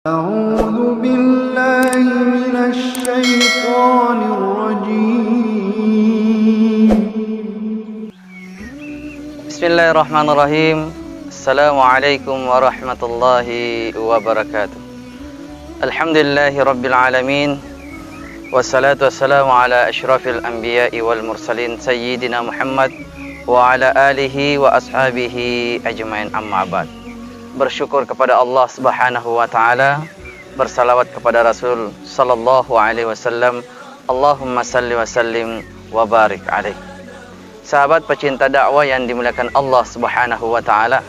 أعوذ بالله من الشيطان الرجيم. بسم الله الرحمن الرحيم. السلام عليكم ورحمة الله وبركاته. الحمد لله رب العالمين، والصلاة والسلام على أشرف الأنبياء والمرسلين سيدنا محمد وعلى آله وأصحابه أجمعين, amma ba'd. Bersyukur kepada Allah Subhanahu wa taala, bersalawat kepada Rasul sallallahu alaihi wasallam. Allahumma salli wa sallim wa barik alaihi. Sahabat pecinta dakwah yang dimuliakan Allah Subhanahu wa taala,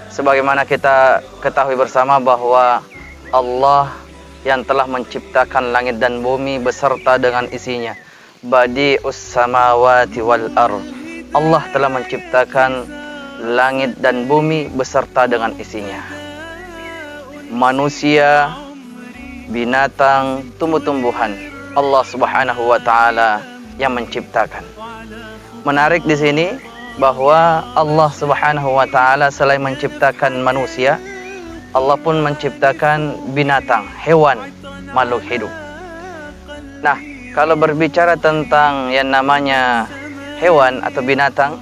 sebagaimana kita ketahui bersama bahwa Allah yang telah menciptakan langit dan bumi beserta dengan isinya, badi'us samawati wal ardh. Allah telah menciptakan langit dan bumi beserta dengan isinya. Manusia, binatang, tumbuh-tumbuhan, Allah Subhanahu wa taala yang menciptakan. Menarik di sini bahwa Allah Subhanahu wa taala selain menciptakan manusia, Allah pun menciptakan binatang, hewan, makhluk hidup. Nah, kalau berbicara tentang yang namanya hewan atau binatang,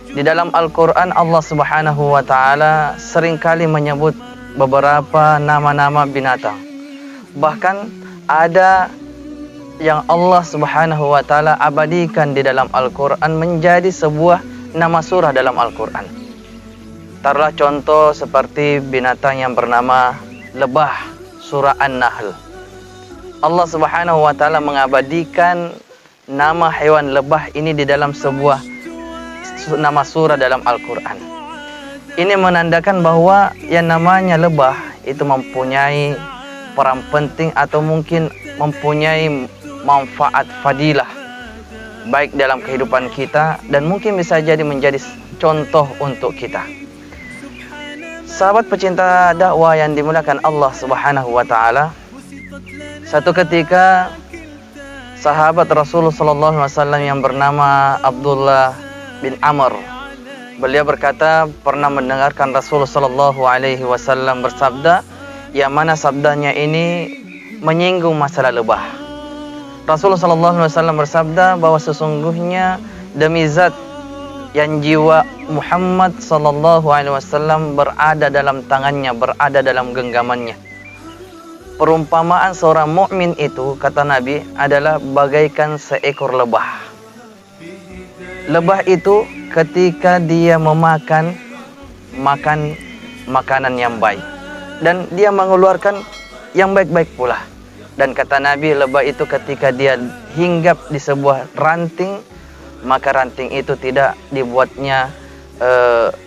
di dalam Al-Quran Allah Subhanahu wa ta'ala seringkali menyebut beberapa nama-nama binatang. Bahkan ada yang Allah Subhanahu wa ta'ala abadikan di dalam Al-Quran menjadi sebuah nama surah dalam Al-Quran. Taruhlah contoh seperti binatang yang bernama lebah, surah An-Nahl. Allah Subhanahu wa ta'ala mengabadikan nama hewan lebah ini di dalam sebuah nama surah dalam Al-Quran. Ini menandakan bahwa yang namanya lebah itu mempunyai peran penting atau mungkin mempunyai manfaat fadilah baik dalam kehidupan kita dan mungkin bisa jadi menjadi contoh untuk kita. Sahabat pecinta dakwah yang dimuliakan Allah Subhanahu wa taala, satu ketika sahabat Rasulullah sallallahu alaihi wasallam yang bernama Abdullah bin Amr, beliau berkata pernah mendengarkan Rasulullah sallallahu alaihi wasallam bersabda, yang mana sabdanya ini menyinggung masalah lebah. Rasulullah sallallahu alaihi wasallam bersabda bahwa sesungguhnya demi zat yang jiwa Muhammad sallallahu alaihi wasallam berada dalam tangannya, berada dalam genggamannya. Perumpamaan seorang mukmin itu, kata Nabi, adalah bagaikan seekor lebah. Lebah itu ketika dia memakan makanan yang baik dan dia mengeluarkan yang baik-baik pula. Dan kata Nabi, lebah itu ketika dia hinggap di sebuah ranting, maka ranting itu tidak dibuatnya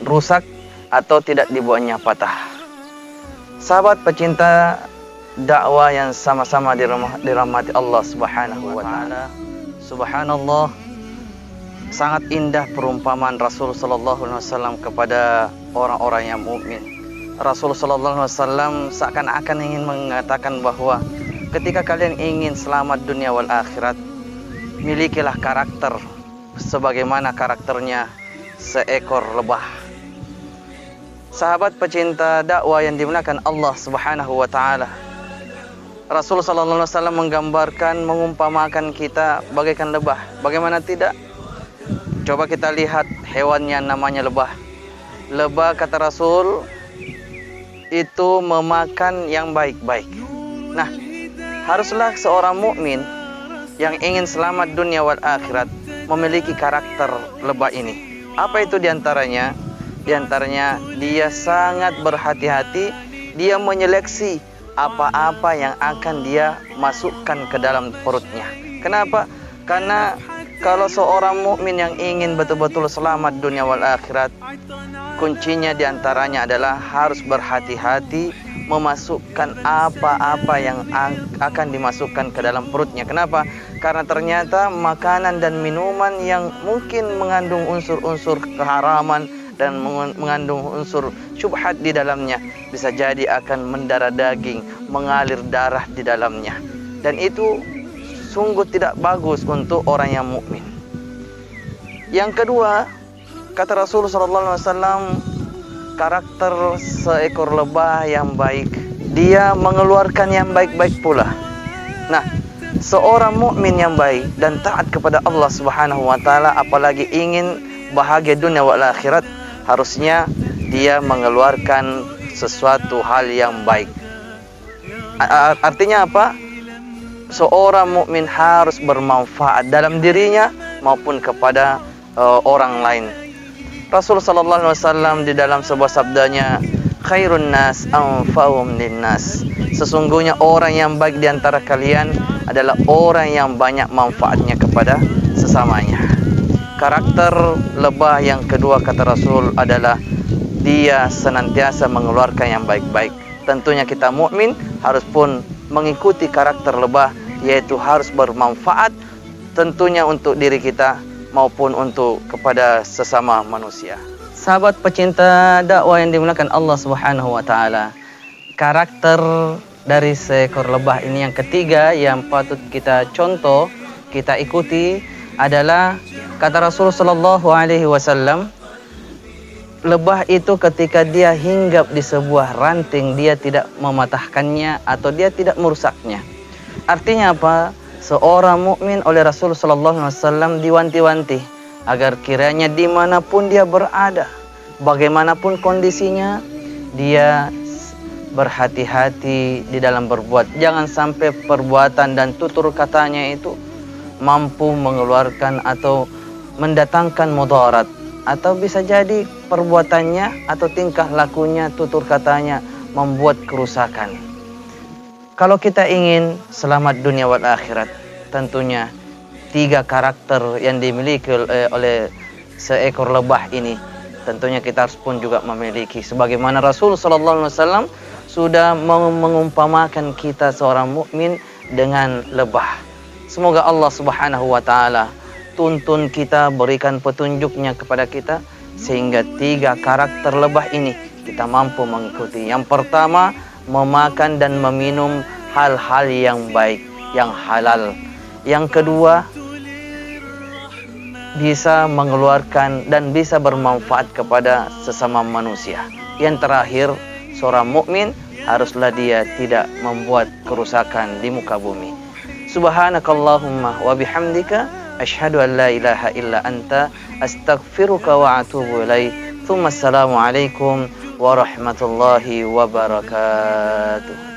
rusak atau tidak dibuatnya patah. Sahabat pecinta dakwah yang sama-sama dirahmati Allah Subhanahu wa taala, subhanallah, sangat indah perumpamaan Rasul sallallahu alaihi wasallam kepada orang-orang yang mukmin. Rasul sallallahu alaihi wasallam seakan-akan ingin mengatakan bahwa ketika kalian ingin selamat dunia wal akhirat, milikilah karakter sebagaimana karakternya seekor lebah. Sahabat pecinta dakwah yang dimuliakan Allah Subhanahu wa taala, Rasul sallallahu alaihi wasallam menggambarkan, mengumpamakan kita bagaikan lebah. Bagaimana tidak? Coba kita lihat hewan yang namanya lebah. Lebah, kata Rasul, itu memakan yang baik-baik. Nah, haruslah seorang mukmin yang ingin selamat dunia wal akhirat memiliki karakter lebah ini. Apa itu diantaranya? Diantaranya dia sangat berhati-hati, dia menyeleksi apa-apa yang akan dia masukkan ke dalam perutnya. Kenapa? Karena kalau seorang mukmin yang ingin betul-betul selamat dunia wal akhirat, kuncinya diantaranya adalah harus berhati-hati memasukkan apa-apa yang akan dimasukkan ke dalam perutnya. Kenapa? Karena ternyata makanan dan minuman yang mungkin mengandung unsur-unsur keharaman dan mengandung unsur syubhat di dalamnya bisa jadi akan mendarah daging, mengalir darah di dalamnya. Dan itu sungguh tidak bagus untuk orang yang mukmin. Yang kedua, kata Rasulullah sallallahu alaihi wasallam, karakter seekor lebah yang baik dia mengeluarkan yang baik-baik pula. Nah, seorang mukmin yang baik dan taat kepada Allah Subhanahu wa taala, apalagi ingin bahagia dunia wal akhirat, harusnya dia mengeluarkan sesuatu hal yang baik. Artinya apa? Seorang mukmin harus bermanfaat dalam dirinya maupun kepada orang lain. Rasul sallallahu alaihi wasallam di dalam sebuah sabdanya, khairun nas anfa'uhum linnas. Sesungguhnya orang yang baik di antara kalian adalah orang yang banyak manfaatnya kepada sesamanya. Karakter lebah yang kedua kata Rasul adalah dia senantiasa mengeluarkan yang baik-baik. Tentunya kita mukmin harus pun mengikuti karakter lebah, yaitu harus bermanfaat tentunya untuk diri kita maupun untuk kepada sesama manusia. Sahabat pecinta dakwah yang dimuliakan Allah Subhanahu wa taala, karakter dari seekor lebah ini yang ketiga yang patut kita contoh, kita ikuti adalah kata Rasul sallallahu alaihi wasallam, lebah itu ketika dia hinggap di sebuah ranting, dia tidak mematahkannya atau dia tidak merusaknya. Artinya apa? Seorang mukmin oleh Rasul sallallahu alaihi wasallam diwanti-wanti agar kiranya dimanapun dia berada, bagaimanapun kondisinya, dia berhati-hati di dalam berbuat. Jangan sampai perbuatan dan tutur katanya itu mampu mengeluarkan atau mendatangkan mudarat, atau bisa jadi perbuatannya atau tingkah lakunya, tutur katanya membuat kerusakan. Kalau kita ingin selamat dunia wal akhirat, tentunya 3 karakter yang dimiliki oleh seekor lebah ini tentunya kita harus pun juga memiliki. Sebagaimana Rasul sallallahu alaihi wasallam sudah mengumpamakan kita seorang mukmin dengan lebah. Semoga Allah Subhanahu wa taala tuntun kita, berikan petunjuknya kepada kita sehingga 3 karakter lebah ini kita mampu mengikuti. Yang pertama, memakan dan meminum hal-hal yang baik, yang halal. Yang kedua, bisa mengeluarkan dan bisa bermanfaat kepada sesama manusia. Yang terakhir, seorang mukmin haruslah dia tidak membuat kerusakan di muka bumi. Subhanakallahumma wa bihamdika asyhadu an la ilaha illa anta astaghfiruka wa atubu ilaik. Tsumma assalamu alaikum warahmatullahi wabarakatuh.